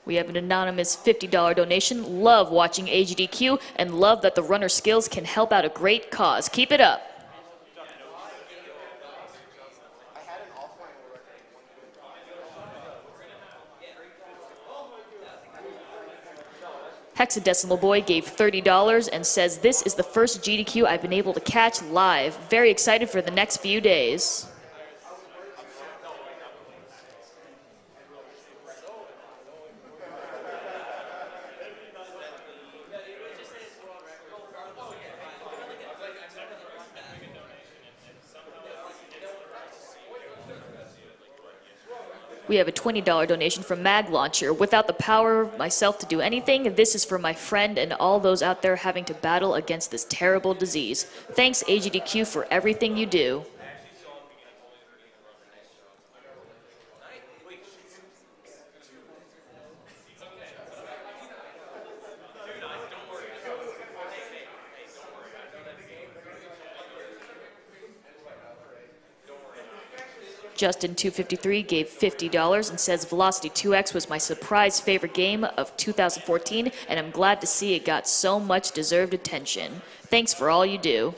We have an anonymous $50 donation. Love watching AGDQ and love that the runner skills can help out a great cause. Keep it up. Hexadecimal Boy gave $30 and says, this is the first GDQ I've been able to catch live. Very excited for the next few days. We have a $20 donation from Mag Launcher. Without the power of myself to do anything, this is for my friend and all those out there having to battle against this terrible disease. Thanks, AGDQ, for everything you do. Justin253 gave $50 and says Velocity 2X was my surprise favorite game of 2014, and I'm glad to see it got so much deserved attention. Thanks for all you do.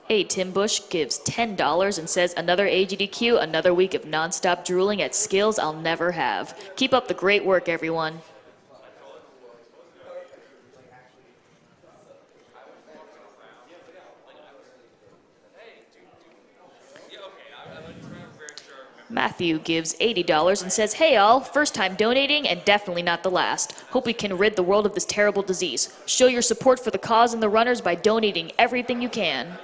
Hey, Tim Bush gives $10 and says, another AGDQ, another week of nonstop drooling at skills I'll never have. Keep up the great work, everyone. Matthew gives $80 and says, hey all, first time donating and definitely not the last. Hope we can rid the world of this terrible disease. Show your support for the cause and the runners by donating everything you can.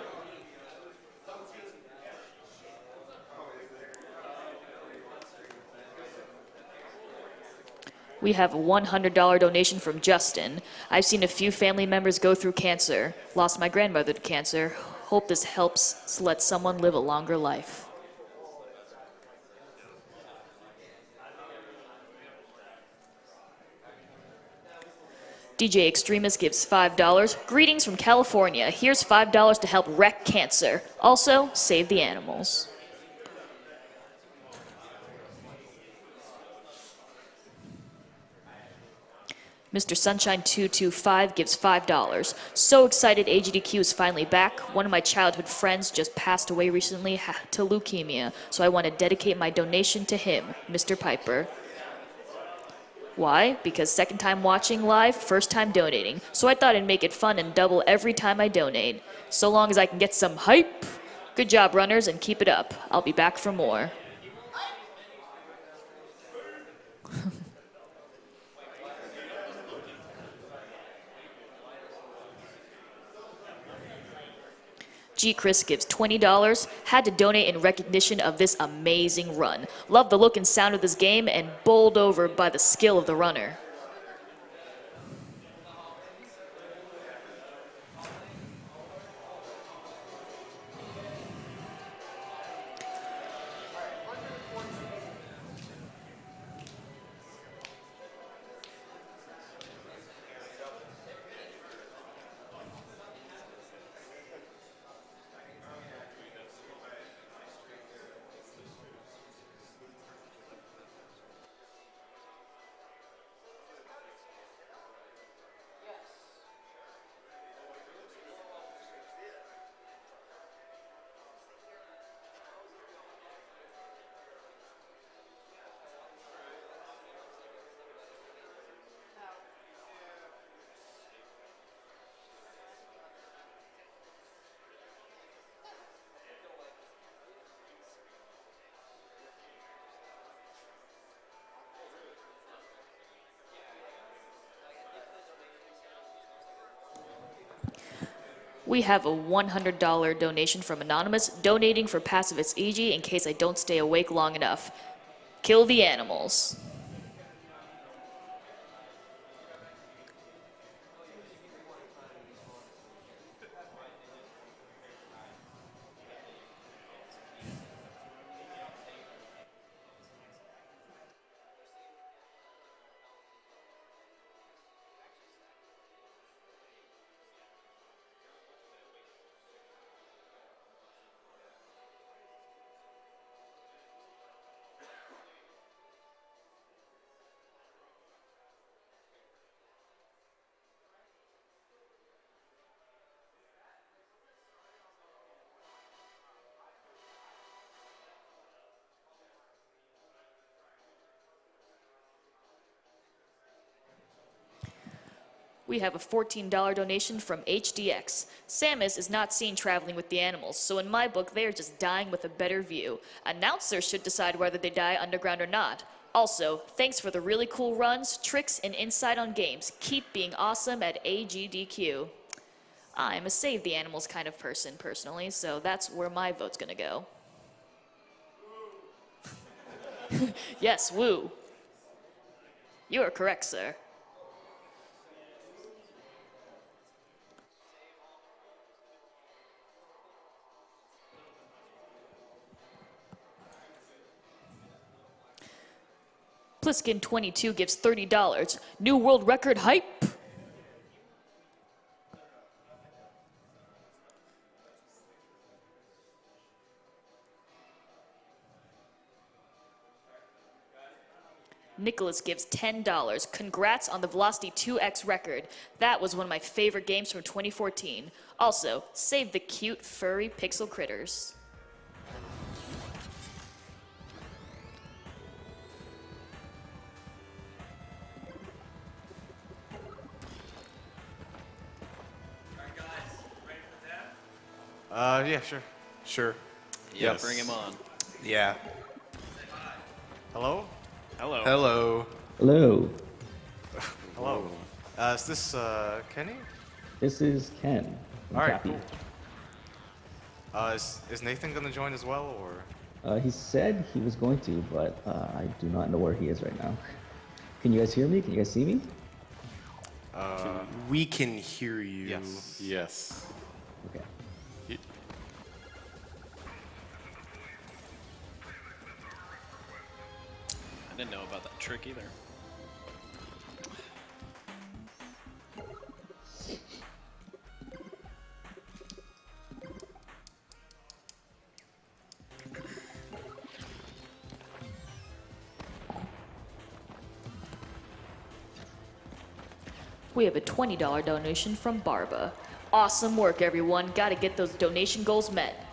We have a $100 donation from Justin. I've seen a few family members go through cancer. Lost my grandmother to cancer. Hope this helps let someone live a longer life. DJ Extremist gives $5. Greetings from California. Here's $5 to help wreck cancer. Also, save the animals. Mr. Sunshine225 gives $5. So excited AGDQ is finally back. One of my childhood friends just passed away recently to leukemia, so I want to dedicate my donation to him, Mr. Piper. Why? Because second time watching live, first time donating. So I thought I'd make it fun and double every time I donate. So long as I can get some hype. Good job, runners, and keep it up. I'll be back for more. G. Chris gives $20, had to donate in recognition of this amazing run. Love the look and sound of this game and bowled over by the skill of the runner. We have a $100 donation from Anonymous, donating for Pacifist EG in case I don't stay awake long enough. Kill the animals. We have a $14 donation from HDX. Samus is not seen traveling with the animals, so in my book, they are just dying with a better view. Announcers should decide whether they die underground or not. Also, thanks for the really cool runs, tricks, and insight on games. Keep being awesome at AGDQ. I'm a save the animals kind of person, personally, so that's where my vote's gonna go. Yes, woo. You are correct, sir. Pliskin22 gives $30. New world record hype. Nicholas gives $10. Congrats on the Velocity 2X record. That was one of my favorite games from 2014. Also, save the cute, furry pixel critters. Yeah, sure. Sure. Yeah, Yes. bring him on. Yeah. Hello? Hello. Hello. Hello, Hello. Is this, Kenny? this is Ken. I'm All right, Cappy. cool. Is Nathan gonna join as well, or? He said he was going to, but I do not know where he is right now. Can you guys hear me? Can you guys see me? We can hear you. Yes. Yes. Okay. I didn't know about that trick either. We have a $20 donation from Barba. Awesome work, everyone. Gotta get those donation goals met.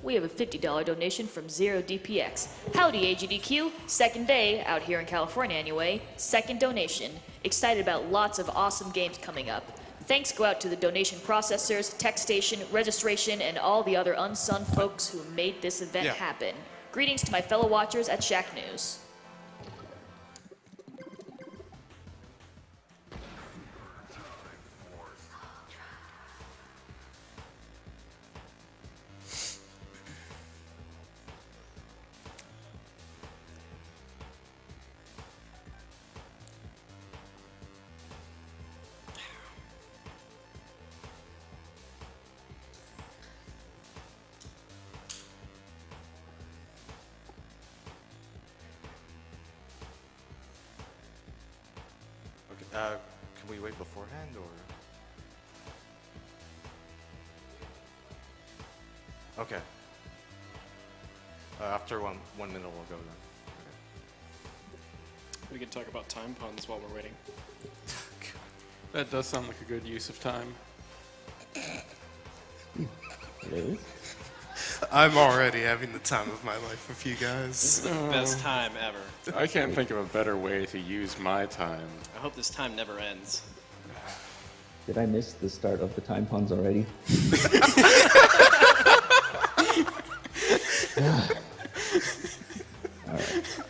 We have a $50 donation from 0DPX. Howdy, AGDQ. Second day, out here in California anyway. Second donation. Excited about lots of awesome games coming up. Thanks go out to the donation processors, tech station, registration, and all the other unsung folks who made this event Yeah. happen. Greetings to my fellow watchers at Shack News. Okay, can we wait beforehand, or? Okay. After one minute, we'll go then. We can talk about time puns while we're waiting. That does sound like a good use of time. It is. I'm already having the time of my life with you guys. Best time ever. I can't think of a better way to use my time. I hope this time never ends. Did I miss the start of the time puns already? All right.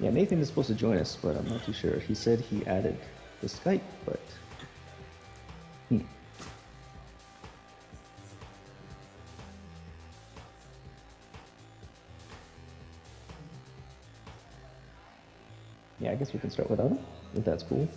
Yeah, Nathan is supposed to join us, but I'm not too sure. He said he added the Skype, but yeah, I guess we can start without him, if that's cool.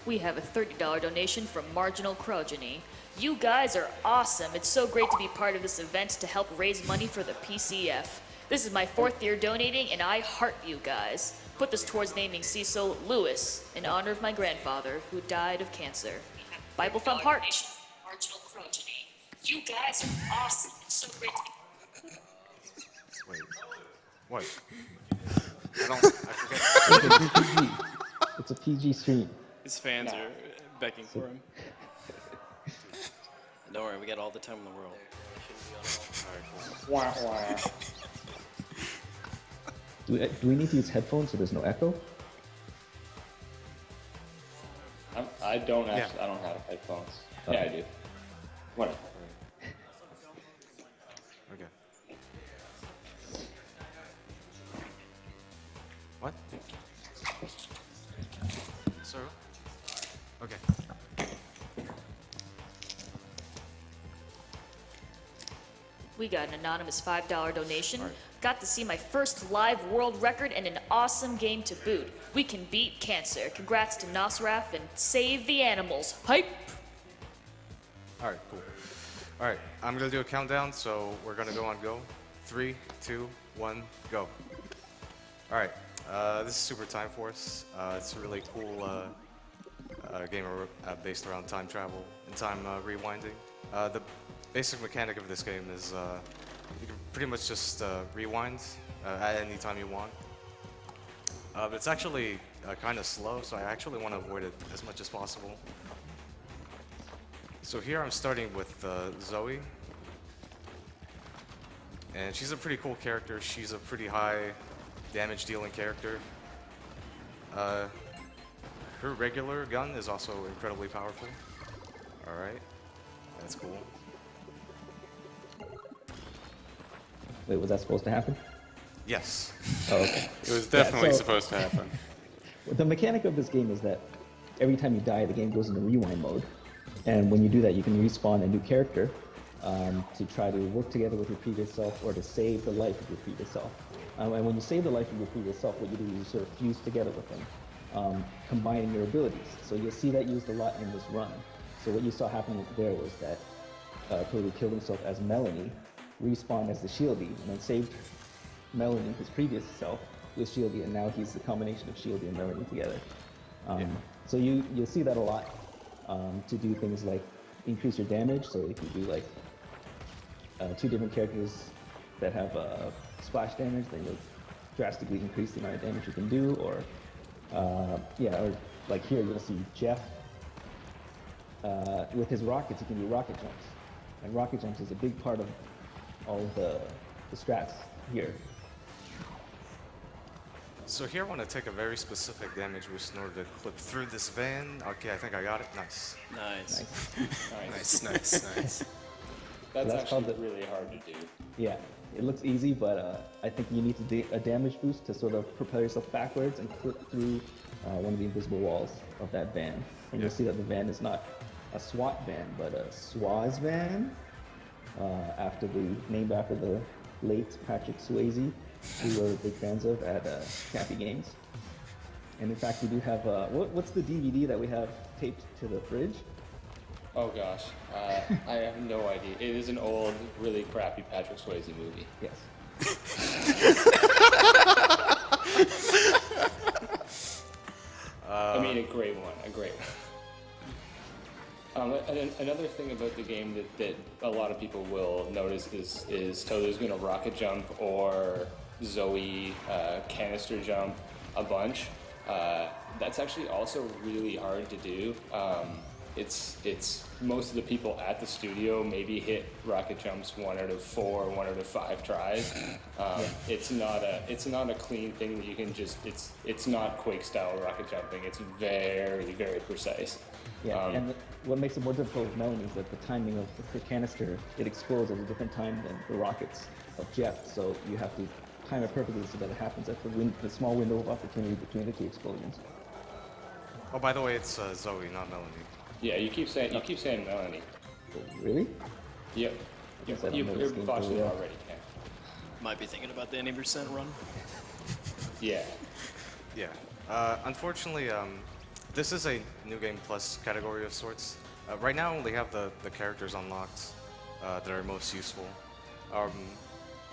We have a $30 donation from Marginal Progeny. You guys are awesome. It's so great to be part of this event to help raise money for the PCF. This is my 4th year donating, and I heart you guys. Put this towards naming Cecil Lewis in honor of my grandfather, who died of cancer. Bible Thumb Heart. Marginal Progeny. You guys are awesome. It's so great to be... Wait. What? I forget. It's a PG stream. His fans are begging for him. Don't worry, we got all the time in the world. Alright, cool. Do we need to use headphones so there's no echo? I don't Yeah. actually. I don't have headphones. Yeah, I do. Whatever. Okay. What? Sir? Okay. We got an anonymous $5 donation. Alright. Got to see my first live world record and an awesome game to boot. We can beat cancer. Congrats to Nosraf and save the animals. Hype! Alright, cool. Alright, I'm gonna do a countdown, so we're gonna go on go. 3, 2, 1, go. Alright, this is Super Time Force. It's a really cool game based around time travel and time rewinding. The basic mechanic of this game is you can pretty much just rewind at any time you want. But it's actually kind of slow, so I actually want to avoid it as much as possible. So here I'm starting with Zoe. And she's a pretty cool character. She's a pretty high damage dealing character. Her regular gun is also incredibly powerful. Alright, that's cool. Wait, was that supposed to happen? Yes. Oh, okay. It was definitely so- supposed to happen. The mechanic of this game is that every time you die, the game goes into rewind mode. And when you do that, you can respawn a new character to try to work together with your previous self or to save the life of your previous self. And when you save the life of your previous self, what you do is you sort of fuse together with them, combining your abilities. So you'll see that used a lot in this run. So what you saw happening there was that Tohloo killed himself as Melanie, respawned as the Shieldy, and then saved Melanie, his previous self, with Shieldy, and now he's the combination of Shieldy and Melanie together. So you'll see that a lot to do things like increase your damage. So if you do like 2 different characters that have splash damage, then you'll drastically increase the amount of damage you can do. Or or like here you'll see Jeff with his rockets, he can do rocket jumps, and rocket jumps is a big part of all of the strats here. So here I want to take a very specific damage boost in order to clip through this van. Okay, I think I got it. Nice. Nice. Nice, nice, nice. That's that's called actually really hard to do. Yeah, it looks easy, but I think you need to do a damage boost to sort of propel yourself backwards and clip through one of the invisible walls of that van. And you'll see that the van is not a SWAT van, but a Swaz van, named after the late Patrick Swayze, who we're big fans of at Cappy Games. And in fact, we do have, what's the DVD that we have taped to the fridge? Oh gosh, I have no idea. It is an old, really crappy Patrick Swayze movie. Yes. I mean, a great one, a great one. And another thing about the game that a lot of people will notice is Tohloo's going to rocket jump or Zoe canister jump a bunch. That's actually also really hard to do. It's most of the people at the studio maybe hit rocket jumps 1 out of 4, 1 out of 5 tries. It's not a clean thing that you can just. It's not Quake style rocket jumping. It's very, very precise. Yeah, and what makes it more difficult with Melanie is that the timing of the canister, it explodes at a different time than the rockets of Jeff. So you have to time it perfectly so that it happens at the small window of opportunity between the 2 explosions. Oh, by the way, it's Zoe, not Melanie. Yeah, you keep saying Melanie. Really? Yep. Guess I don't know You're this game botching very it well. already, Ken. Might be thinking about the 80% run. Yeah. Yeah. Unfortunately, this is a New Game Plus category of sorts. Right now I only have the characters unlocked that are most useful.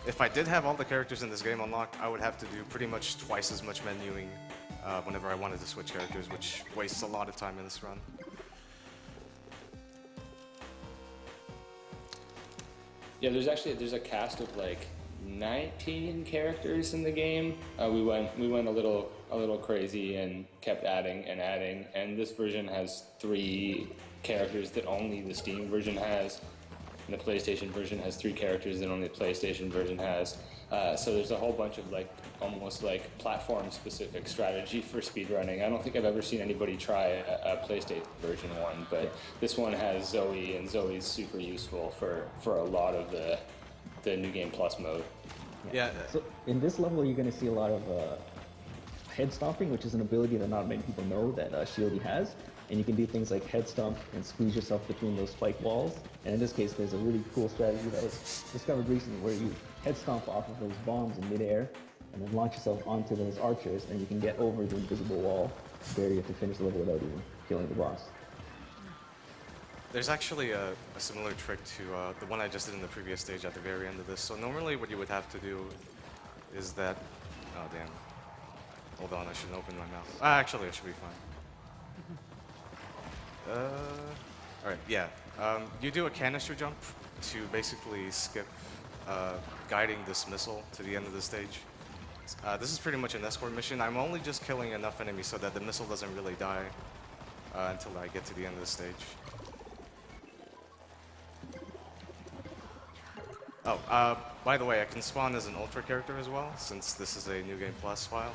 If I did have all the characters in this game unlocked, I would have to do pretty much twice as much menuing whenever I wanted to switch characters, which wastes a lot of time in this run. Yeah, there's a cast of like 19 characters in the game. We went a little crazy and kept adding and adding, and this version has 3 characters that only the Steam version has. And the PlayStation version has 3 characters that only the PlayStation version has. So there's a whole bunch of like almost like platform-specific strategy for speedrunning. I don't think I've ever seen anybody try a PlayStation version one, but this one has Zoe, and Zoe's super useful for a lot of the New Game Plus mode. Yeah. So in this level, you're going to see a lot of head stomping, which is an ability that not many people know that Shieldy has. And you can do things like head stomp and squeeze yourself between those spike walls. And in this case, there's a really cool strategy that was discovered recently where you head stomp off of those bombs in midair and then launch yourself onto those archers, and you can get over the invisible wall barrier to finish the level without even killing the boss. There's actually a similar trick to the one I just did in the previous stage at the very end of this. So normally what you would have to do is that... Oh, damn. Hold on, I shouldn't open my mouth. Actually, I should be fine. Alright, yeah. You do a canister jump to basically skip guiding this missile to the end of the stage. This is pretty much an escort mission. I'm only just killing enough enemies so that the missile doesn't really die until I get to the end of the stage. Oh, by the way, I can spawn as an Ultra character as well, since this is a New Game Plus file.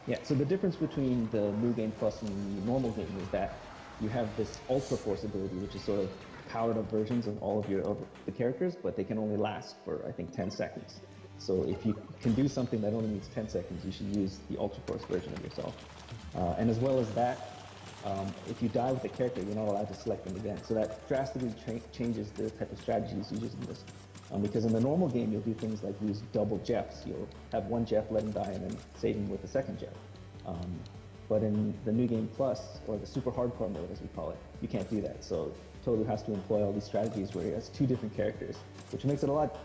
Yeah, so the difference between the New Game Plus and the normal game is that you have this Ultra Force ability, which is sort of powered up versions of all of the characters, but they can only last for, I think, 10 seconds. So if you can do something that only needs 10 seconds, you should use the Ultra Force version of yourself. And as well as that, if you die with a character, you're not allowed to select them again. So that drastically changes the type of strategies you use in this. Because in the normal game, you'll do things like use double Jeffs. You'll have one Jeff, let him die, and then save him with a second Jeff. But in the New Game Plus, or the super hardcore mode as we call it, you can't do that. So Tohloo has to employ all these strategies where he has 2 different characters, which makes it a lot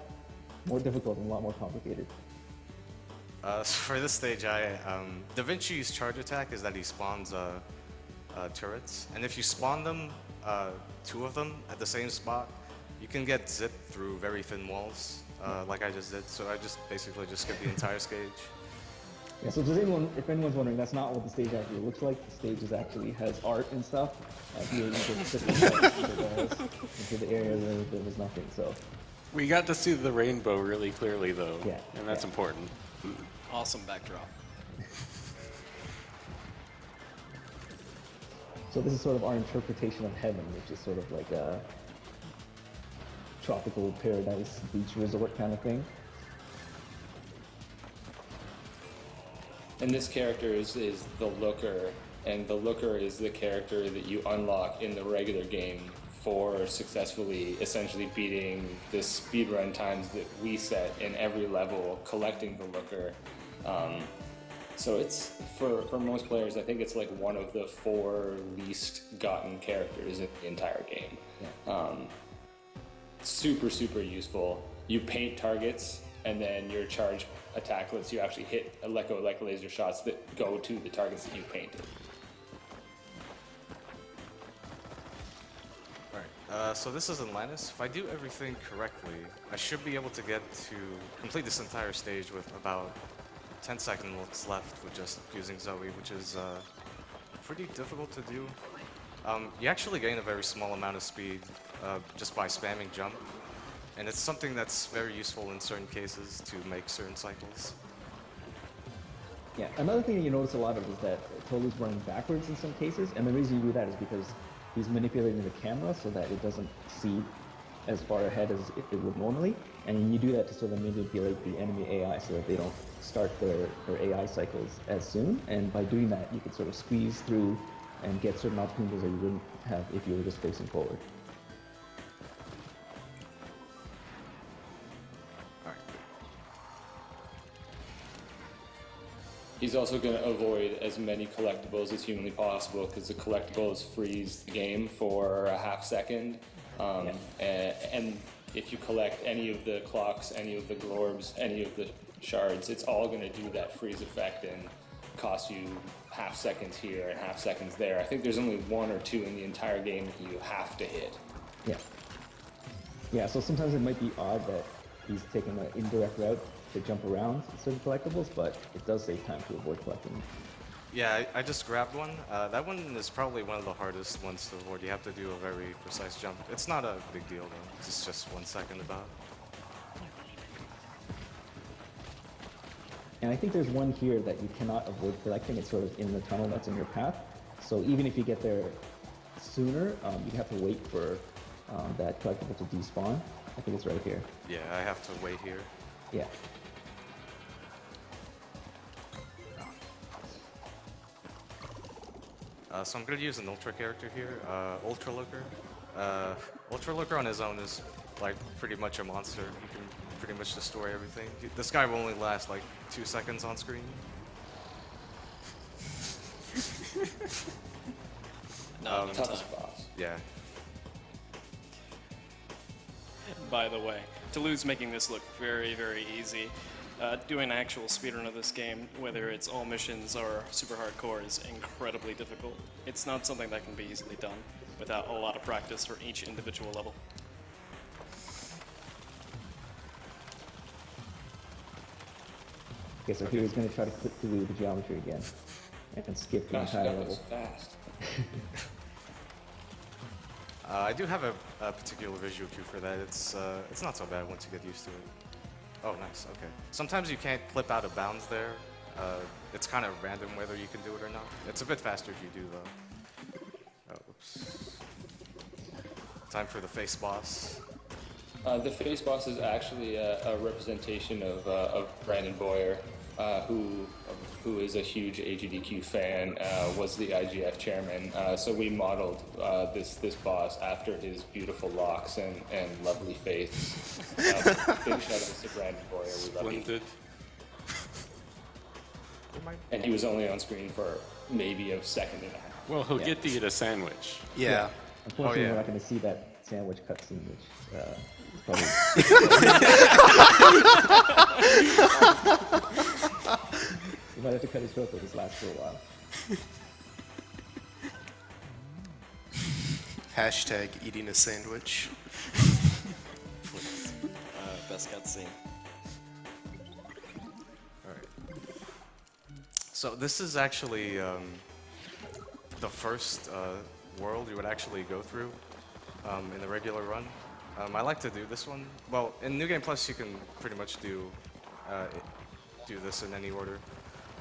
more difficult and a lot more complicated. So for this stage, Da Vinci's charge attack is that he spawns turrets, and if you spawn them, 2 of them at the same spot, you can get zipped through very thin walls, like I just did. So I just basically just skipped the entire stage. Yeah, so if anyone's wondering, that's not what the stage actually looks like. The stage actually has art and stuff. Here you can just into the area where there was nothing. So We got to see the rainbow really clearly, though, Yeah, and that's yeah. important. Awesome backdrop. So this is sort of our interpretation of heaven, which is sort of like a tropical paradise beach resort kind of thing. And this character is the Looker, and the Looker is the character that you unlock in the regular game for successfully essentially beating the speedrun times that we set in every level, collecting the Looker. So it's, for most players, I think it's like one of the 4 least gotten characters in the entire game. Yeah. Super, super useful. You paint targets, and then your charge attack lets you actually let go like laser shots that go to the targets that you painted. Alright, so this is Atlantis. If I do everything correctly, I should be able to complete this entire stage with about 10 seconds left with just using Zoe, which is pretty difficult to do. You actually gain a very small amount of speed just by spamming jump, and it's something that's very useful in certain cases to make certain cycles. Yeah, another thing that you notice a lot of is that Tohloo's running backwards in some cases, and the reason you do that is because he's manipulating the camera so that it doesn't see as far ahead as if it would normally, and you do that to sort of manipulate the enemy AI so that they don't start their AI cycles as soon, and by doing that you can sort of squeeze through and get certain opportunities that you wouldn't have if you were just facing forward. He's also going to avoid as many collectibles as humanly possible because the collectibles freeze the game for a half second. And if you collect any of the clocks, any of the glorbs, any of the shards, it's all going to do that freeze effect and cost you half seconds here and half seconds there. I think there's only one or two in the entire game that you have to hit. Yeah. Yeah, so sometimes it might be odd that he's taking an indirect route to jump around certain collectibles, but it does save time to avoid collecting them. Yeah, I just grabbed one. That one is probably one of the hardest ones to avoid. You have to do a very precise jump. It's not a big deal though. It's just 1 second about. And I think there's one here that you cannot avoid collecting. It's sort of in the tunnel that's in your path. So even if you get there sooner, you have to wait for that collectible to despawn. I think it's right here. Yeah, I have to wait here. Yeah. So I'm going to use an Ultra character here, Ultra Looker. Ultra Looker on his own is like pretty much a monster. He can pretty much destroy everything. This guy will only last like 2 seconds on screen. Toughest boss. Yeah. By the way, Tohloo's making this look very, very easy. Doing an actual speedrun of this game, whether it's all missions or super hardcore, is incredibly difficult. It's not something that can be easily done without a lot of practice for each individual level. Okay, so here he's going to try to clip through the geometry again and skip the Gosh, entire that level. was fast. I do have a particular visual cue for that. It's not so bad once you get used to it. Oh, nice. Okay. Sometimes you can't clip out of bounds there. It's kind of random whether you can do it or not. It's a bit faster if you do though. Oh, whoops. Time for the face boss. The face boss is actually a representation of Brandon Boyer, who is a huge AGDQ fan, was the IGF chairman. So we modeled this boss after his beautiful locks and lovely face. Big shout out to Brandon Boyer. We love you. Splendid. And he was only on screen for maybe a second and a half. Well, he'll get to eat a sandwich. Yeah. Unfortunately, yeah. we're not going to see that sandwich cutscene, which is probably... We might have to cut his throat for this last for a while. Hashtag eating a sandwich. Best cutscene. Alright. So this is actually the first world you would actually go through in the regular run. I like to do this one. Well, in New Game Plus you can pretty much do this in any order.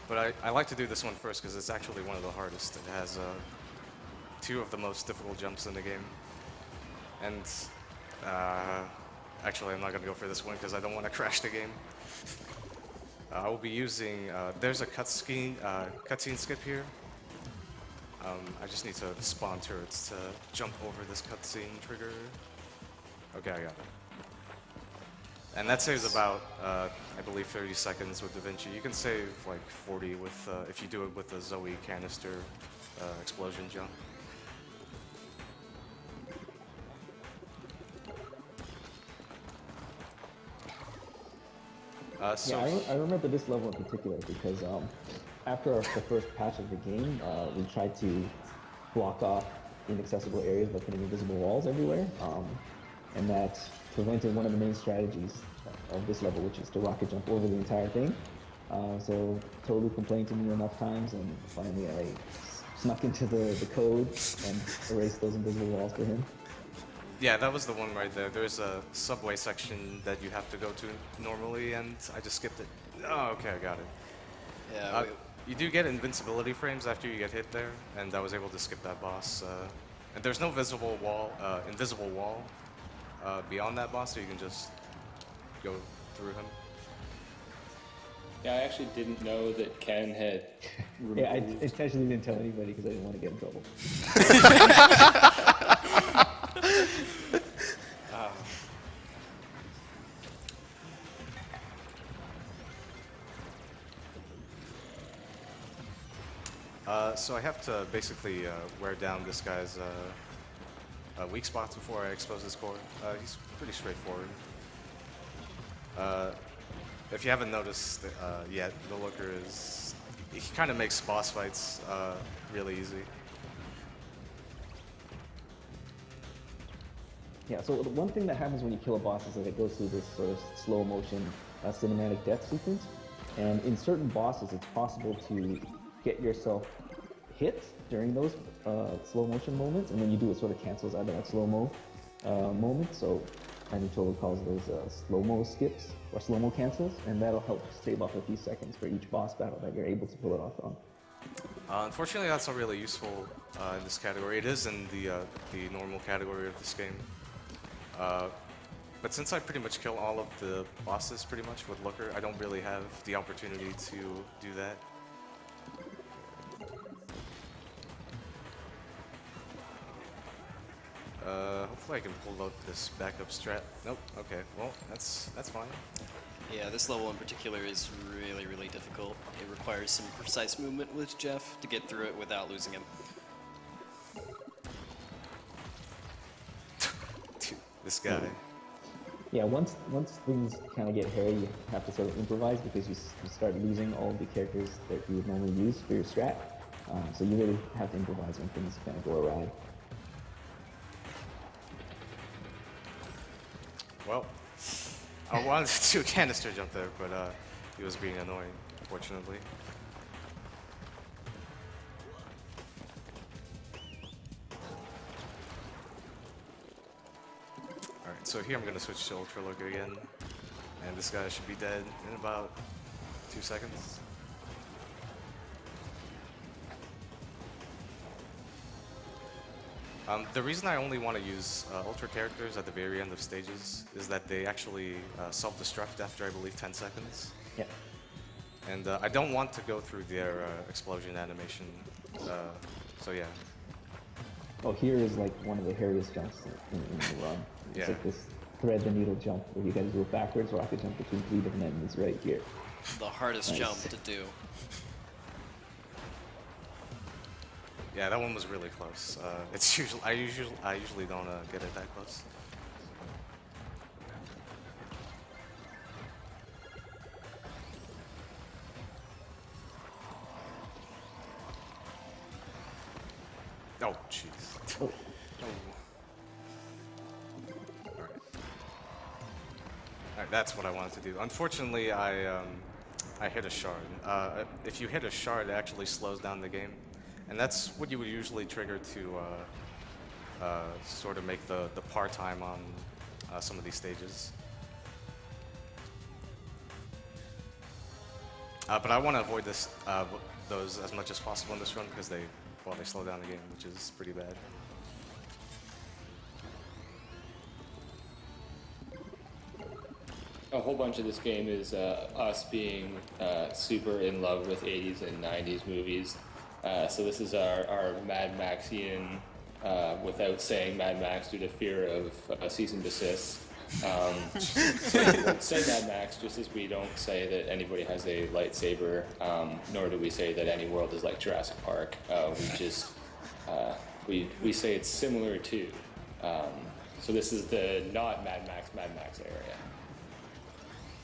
But I like to do this one first because it's actually one of the hardest. It has 2 of the most difficult jumps in the game. And actually I'm not going to go for this one because I don't want to crash the game. I will be using, there's a cutscene skip here. I just need to spawn turrets to jump over this cutscene trigger. Okay, I got it. And that saves about, I believe, 30 seconds with DaVinci. You can save like 40 with if you do it with the Zoe canister explosion jump. So Yeah, I remember this level in particular because after the first patch of the game, we tried to block off inaccessible areas by putting invisible walls everywhere, and that prevented one of the main strategies of this level, which is to rocket jump over the entire thing. So Tohloo complained to me enough times, and finally I snuck into the code and erased those invisible walls for him. yeah, that was the one right there. There's a subway section that you have to go to normally, and I just skipped it. Oh, okay, I got it. Yeah, You do get invincibility frames after you get hit there, and I was able to skip that boss. And there's no invisible wall beyond that boss, so you can just go through him. Yeah, I actually didn't know that Ken had removed... Yeah, I intentionally didn't tell anybody because I didn't want to get in trouble. So I have to basically wear down this guy's weak spots before I expose his core. He's pretty straightforward. If you haven't noticed yet, the Looker is... He kind of makes boss fights really easy. Yeah, so the one thing that happens when you kill a boss is that it goes through this sort of slow motion cinematic death sequence. And in certain bosses, it's possible to get yourself hit during those slow motion moments, and when you do, it sort of cancels out that slow-mo moment. So I think Tohloo calls those slow-mo skips or slow-mo cancels, and that'll help save off a few seconds for each boss battle that you're able to pull it off on. Unfortunately, that's not really useful in this category. It is in the normal category of this game. But since I pretty much kill all of the bosses pretty much with Looker, I don't really have the opportunity to do that. Hopefully I can pull out this backup strat. Nope, okay, well, that's fine. Yeah, this level in particular is really, really difficult. It requires some precise movement with Jeff to get through it without losing him. Dude, this guy. Yeah, once things kind of get hairy, you have to sort of improvise because you start losing all of the characters that you would normally use for your strat. So you really have to improvise when things kind of go awry. Well, I wanted to do a canister jump there, but he was being annoying, unfortunately. Alright, so here I'm going to switch to Ultra Looker again, and this guy should be dead in about 2 seconds. The reason I only want to use Ultra characters at the very end of stages is that they actually self-destruct after, I believe, 10 seconds. Yeah. And I don't want to go through their explosion animation, so yeah. Oh, here is like one of the hairiest jumps in the run. It's Yeah. like this thread the needle jump where you guys go backwards, rocket jump between 3 different enemies right here. The hardest Nice. jump to do. Yeah, that one was really close. It's usually I usually don't get it that close. Oh, jeez. Oh, Alright, that's what I wanted to do. Unfortunately, I hit a shard. If you hit a shard, it actually slows down the game. And that's what you would usually trigger to sort of make the par time on some of these stages. But I want to avoid those as much as possible in this run because they slow down the game, which is pretty bad. A whole bunch of this game is us being super in love with 80s and 90s movies. So this is our Mad Maxian, without saying Mad Max due to fear of cease and desist. So we won't say Mad Max, just as we don't say that anybody has a lightsaber, nor do we say that any world is like Jurassic Park. We just we say it's similar to. So this is the not Mad Max area.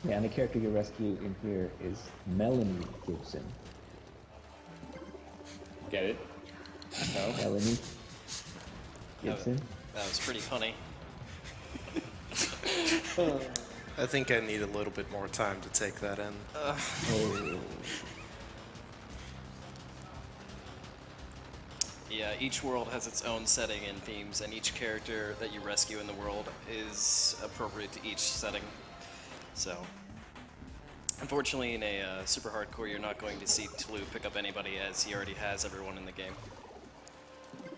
yeah, and the character you rescue in here is Melanie Gibson. Get it? No? Melanie Gibson. That was pretty funny. I think I need a little bit more time to take that in. Oh. Yeah, each world has its own setting and themes, and each character that you rescue in the world is appropriate to each setting. So, unfortunately, in a super hardcore, you're not going to see Tohloo pick up anybody, as he already has everyone in the game.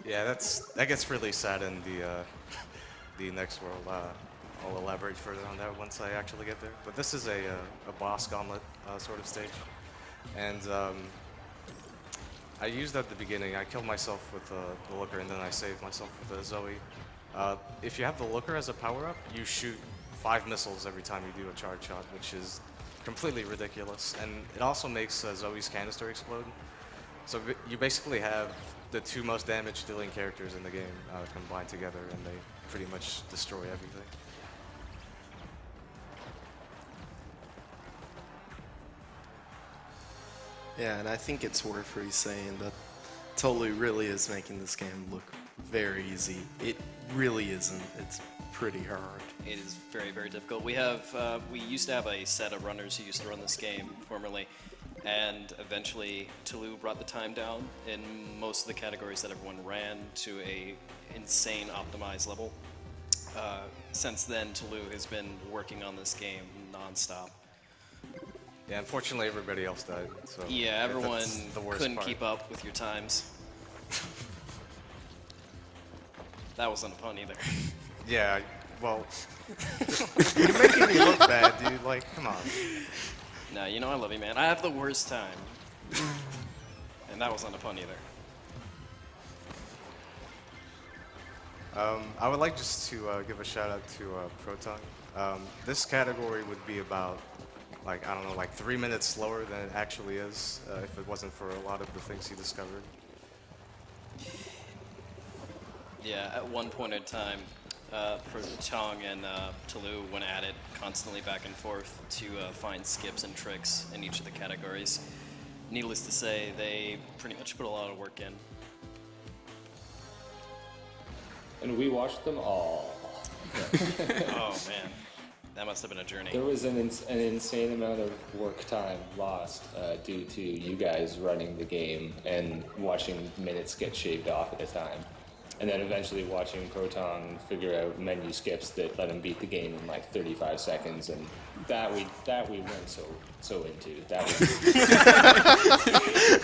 Yeah, that gets really sad in the next world. I'll elaborate further on that once I actually get there. But this is a boss gauntlet sort of stage, and I used at the beginning. I killed myself with the Looker, and then I saved myself with the Zoe. If you have the Looker as a power-up, you shoot 5 missiles every time you do a charge shot, which is completely ridiculous. And it also makes Zoe's canister explode. So you basically have the two most damage dealing characters in the game combined together, and they pretty much destroy everything. Yeah, and I think it's worth saying that Tohloo really is making this game look very easy. It really isn't. It's pretty hard. It is very, very difficult. We used to have a set of runners who used to run this game formerly, and eventually Tohloo brought the time down in most of the categories that everyone ran to a insane optimized level. Since then, Tohloo has been working on this game nonstop. Yeah, unfortunately everybody else died. So Yeah, everyone that's the worst couldn't part. keep up with your times. That wasn't a pun either. Yeah, well, you're making me look bad, dude. Like, come on. No, you know I love you, man. I have the worst time. And that wasn't a pun either. I would like just to give a shout out to Proton. This category would be about, like, I don't know, like 3 minutes slower than it actually is if it wasn't for a lot of the things he discovered. Yeah, at one point in time, Chong and Tohloo went at it constantly back and forth to find skips and tricks in each of the categories. Needless to say, they pretty much put a lot of work in. And we watched them all. Oh man, that must have been a journey. There was an insane amount of work time lost due to you guys running the game and watching minutes get shaved off at a time. And then eventually watching Proton figure out menu skips that let him beat the game in like 35 seconds, and that we weren't so into. That was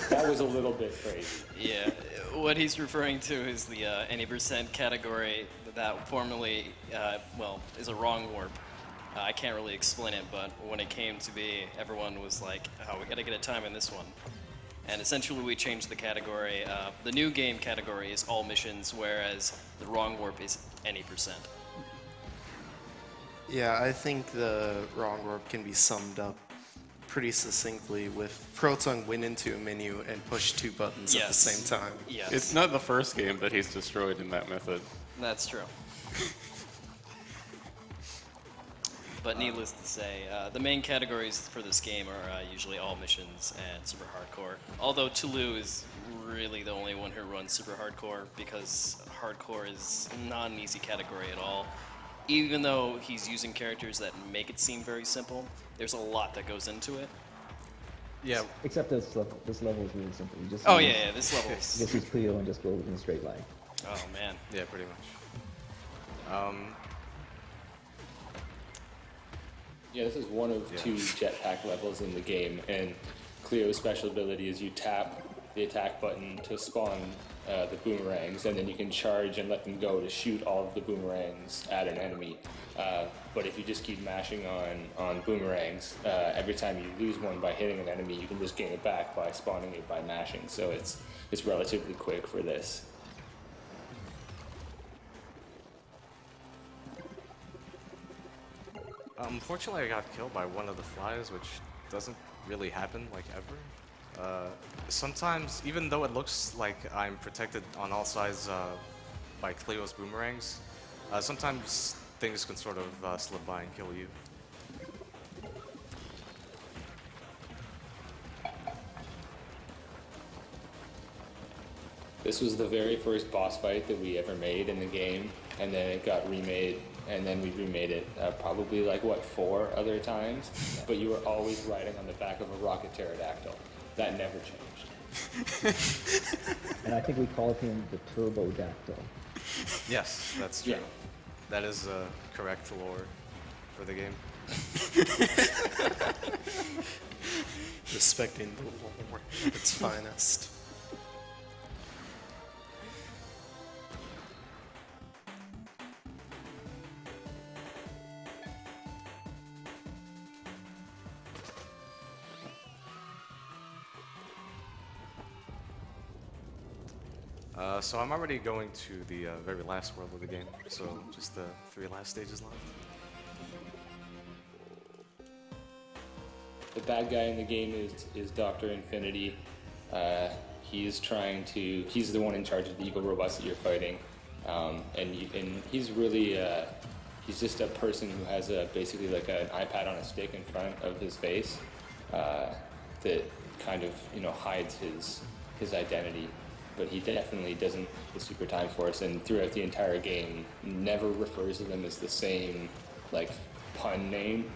that was a little bit crazy. Yeah, what he's referring to is the any percent category that formerly, is a wrong warp. I can't really explain it, but when it came to be, everyone was like, oh, we gotta get a time in this one. And essentially we changed the category. The new game category is all missions, whereas the wrong warp is any percent. Yeah, I think the wrong warp can be summed up pretty succinctly with Proton went into a menu and pushed two buttons at the Yes. same time. Yes, It's not the first game that he's destroyed in that method. that's true. But needless to say, the main categories for this game are usually all missions and super hardcore. Although Tohloo is really the only one who runs super hardcore, because hardcore is not an easy category at all. Even though he's using characters that make it seem very simple, there's a lot that goes into it. Yeah, Except this level is really simple. You just Oh use- yeah, this level is... Just use Cleo and just go in a straight line. Oh man. yeah, pretty much. Yeah, this is one of two jetpack levels in the game, and Cleo's special ability is you tap the attack button to spawn the boomerangs, and then you can charge and let them go to shoot all of the boomerangs at an enemy. But if you just keep mashing on boomerangs, every time you lose one by hitting an enemy, you can just gain it back by spawning it by mashing. So it's relatively quick for this. Unfortunately, I got killed by one of the flies, which doesn't really happen, like, ever. Sometimes, even though it looks like I'm protected on all sides by Cleo's boomerangs, sometimes things can sort of slip by and kill you. This was the very first boss fight that we ever made in the game, and then it got remade, and then we remade it probably like, 4 other times, but you were always riding on the back of a rocket pterodactyl. That never changed. And I think we called him the Turbodactyl. Yes, that's true. Yeah. That is correct lore for the game. Respecting the lore at its finest. So I'm already going to the very last world of the game, so just the 3 last stages left. The bad guy in the game is Dr. Infinity. he's the one in charge of the evil robots that you're fighting, and he's really he's just a person who has basically like an iPad on a stick in front of his face that kind of hides his identity. But he definitely doesn't the Super Time Force, and throughout the entire game, never refers to them as the same like pun name.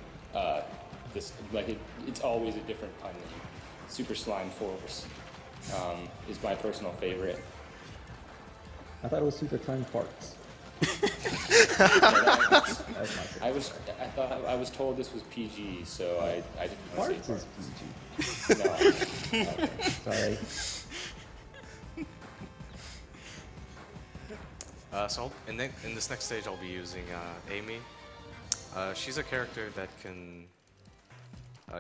It's always a different pun name. Super Slime Force is my personal favorite. I thought it was Super Time Farts. I was told this was PG, so I didn't want to Farts say is PG. No. Okay. Sorry. So in this next stage, I'll be using Amy. She's a character that can.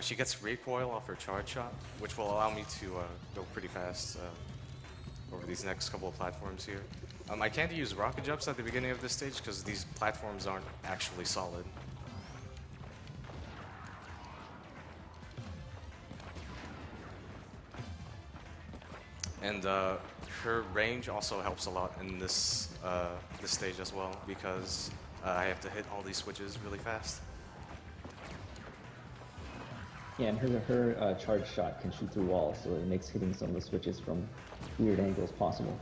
She gets recoil off her charge shot, which will allow me to go pretty fast over these next couple of platforms here. I can't use rocket jumps at the beginning of this stage because these platforms aren't actually solid. And her range also helps a lot in this stage as well because I have to hit all these switches really fast. Yeah, and her charge shot can shoot through walls, so it makes hitting some of the switches from weird angles possible.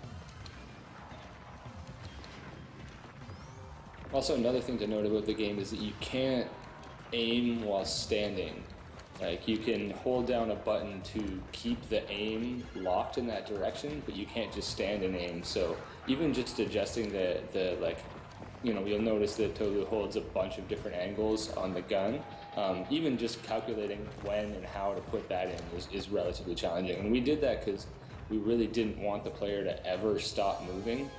Also, another thing to note about the game is that you can't aim while standing. Like, you can hold down a button to keep the aim locked in that direction, but you can't just stand and aim. So even just adjusting the you'll notice that Tohloo holds a bunch of different angles on the gun. Even just calculating when and how to put that in is relatively challenging. And we did that because we really didn't want the player to ever stop moving.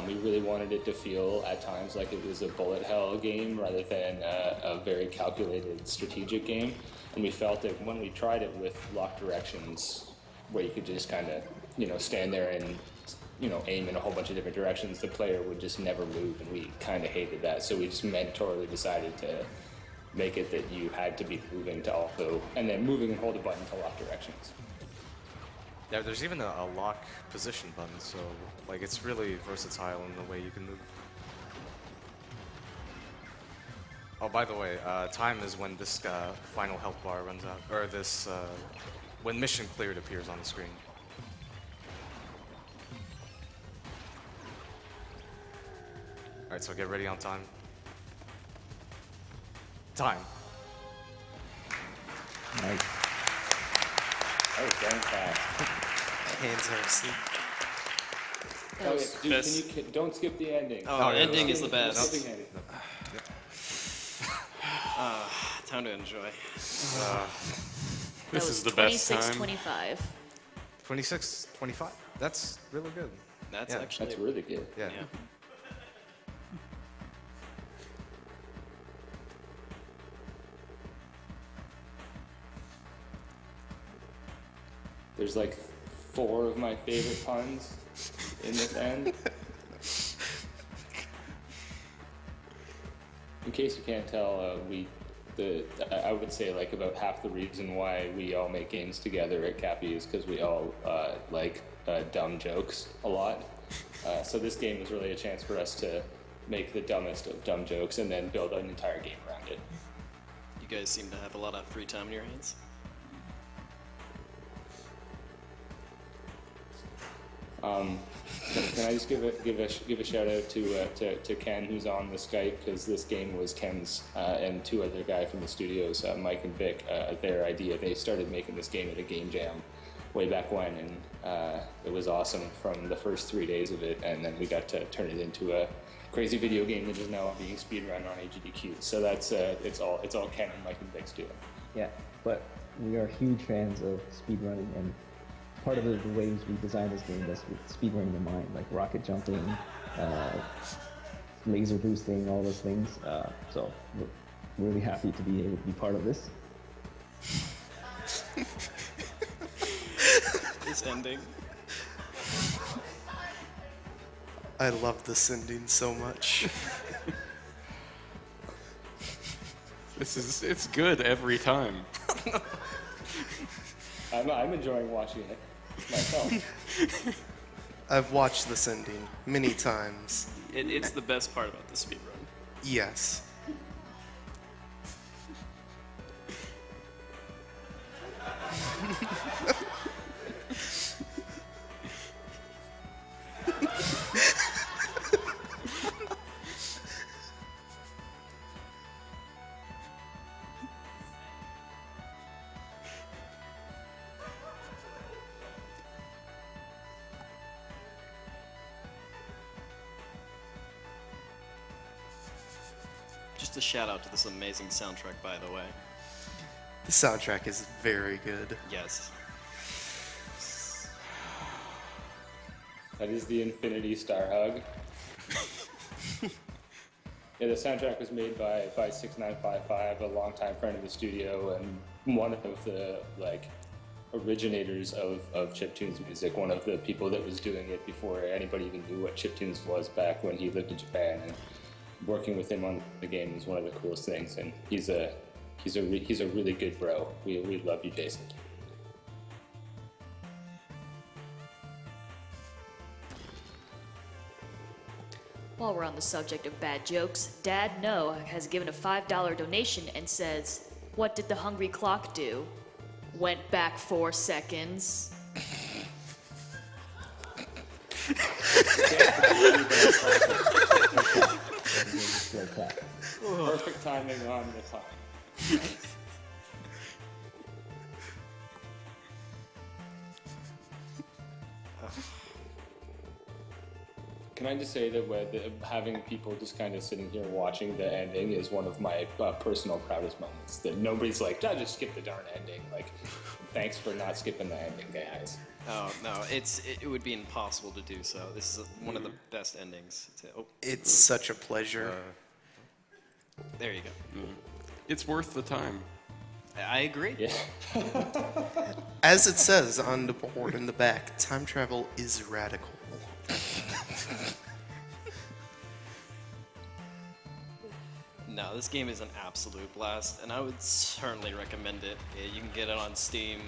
We really wanted it to feel at times like it was a bullet hell game rather than a very calculated strategic game. And we felt that when we tried it with locked directions, where you could just kind of, stand there and, aim in a whole bunch of different directions, the player would just never move, and we kind of hated that. So we just mandatorily decided to make it that you had to be moving to also, and then moving and hold a button to lock directions. Yeah, there's even a lock position button, so like it's really versatile in the way you can move. Oh, by the way, time is when this final health bar runs out, or this when mission cleared appears on the screen. All right, so get ready on time. Time. Nice. That was dang fast. Hands are asleep. Oh, yeah, dude, don't skip the ending. Oh, yeah, ending no, is the No best. skipping ending. Time to enjoy. This is the best time. 26-25. 26, 25. That's really good. That's Yeah, actually That's really good. Yeah. yeah. There's like 4 of my favorite puns in this end. In case you can't tell, I would say like about half the reason why we all make games together at Cappy is because we all like dumb jokes a lot. So this game is really a chance for us to make the dumbest of dumb jokes and then build an entire game around it. You guys seem to have a lot of free time in your hands. Can I just give a shout out to Ken, who's on the Skype, because this game was Ken's and 2 other guys from the studios, Mike and Vic, their idea. They started making this game at a game jam way back when, and it was awesome from the first 3 days of it, and then we got to turn it into a crazy video game that is now being speedrun on AGDQ. So that's it's all Ken and Mike and Vic's doing. Yeah, but we are huge fans of speedrunning, and part of the ways we designed this game was with speedrunning in mind, like rocket jumping, laser boosting, all those things. So we're really happy to be able to be part of this. This ending. I love this ending so much. It's good every time. I'm enjoying watching it myself. I've watched this ending many times. It's the best part about the speedrun. Yes. Just a shout out to this amazing soundtrack, by the way. The soundtrack is very good. Yes. That is the Infinity Star Hug. Yeah, the soundtrack was made by 6955, a longtime friend of the studio and one of the originators of chiptunes music, one of the people that was doing it before anybody even knew what chiptunes was back when he lived in Japan. And working with him on the game was one of the coolest things, and he's a really good bro. We love you, Jason. While we're on the subject of bad jokes, Dad No has given a $5 donation and says, "What did the hungry clock do? Went back 4 seconds." Perfect timing on the clock. Can I just say that having people just kind of sitting here watching the ending is one of my personal proudest moments. That nobody's like, just skip the darn ending. Like, thanks for not skipping the ending, guys. Oh no, it would be impossible to do so. This is one of the best endings. It's such a pleasure. There you go. It's worth the time. I agree. Yeah. As it says on the board in the back, time travel is radical. No, this game is an absolute blast, and I would certainly recommend it. You can get it on Steam,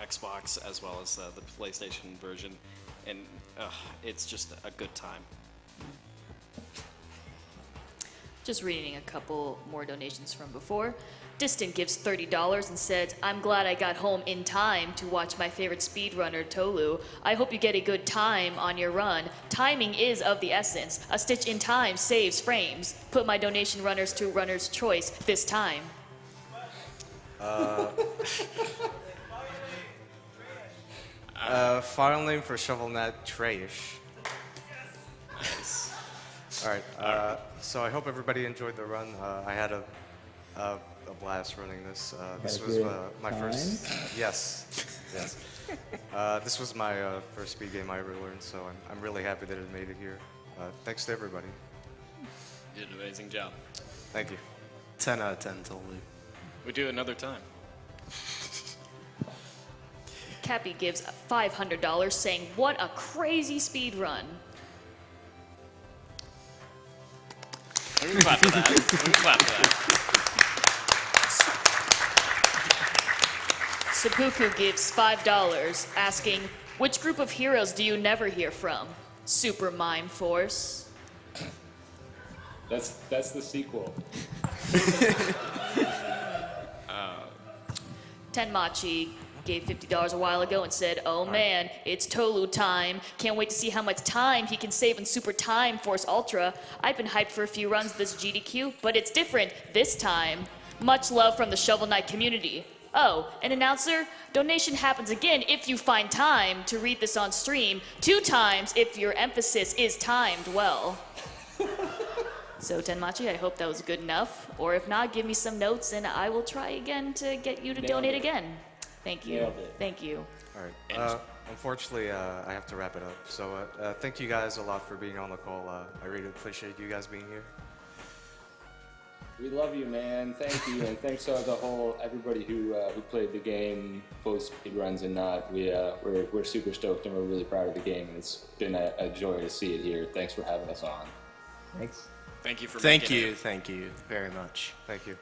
Xbox, as well as the PlayStation version, and it's just a good time. Just reading a couple more donations from before. Distant gives $30 and said, "I'm glad I got home in time to watch my favorite speedrunner, Tohloo. I hope you get a good time on your run. Timing is of the essence. A stitch in time saves frames. Put my donation runners to runner's choice this time." File name for ShovelNet, Trayish. Nice. All right. So I hope everybody enjoyed the run. I had a blast running this. This Had a was good my time? first. Yes. Yes. This was my first speed game I ever learned, so I'm really happy that it made it here. Thanks to everybody. You did an amazing job. Thank you. 10 out of 10, Tohloo. We do it another time. Cappy gives $500 saying, "What a crazy speed run." We can clap for that. We can clap for that. Seppuku gives $5 asking, "Which group of heroes do you never hear from? Super Mime Force." That's the sequel. Tenmachi gave $50 a while ago and said, "Oh man, it's Tohloo time. Can't wait to see how much time he can save in Super Time Force Ultra. I've been hyped for a few runs of this GDQ, but it's different this time. Much love from the Shovel Knight community." Oh, an announcer, donation happens again if you find time to read this on stream, 2 times if your emphasis is timed well. So Tenmachi, I hope that was good enough. Or if not, give me some notes and I will try again to get you to donate again. Thank you. Nailed it. Thank you. All right. Unfortunately, I have to wrap it up. So thank you guys a lot for being on the call. I really appreciate you guys being here. We love you, man. Thank you, and thanks to everybody who played the game, both speed runs and not. We're super stoked and we're really proud of the game, and it's been a joy to see it here. Thanks for having us on. Thanks. Thank you for Thank making you, it. thank you very much. Thank you.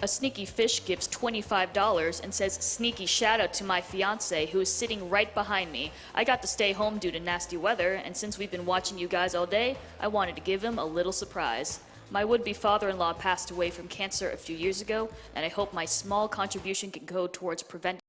A sneaky fish gives $25 and says, sneaky shout out to my fiance who is sitting right behind me. I got to stay home due to nasty weather, and since we've been watching you guys all day, I wanted to give him a little surprise. My would-be father-in-law passed away from cancer a few years ago, and I hope my small contribution can go towards preventing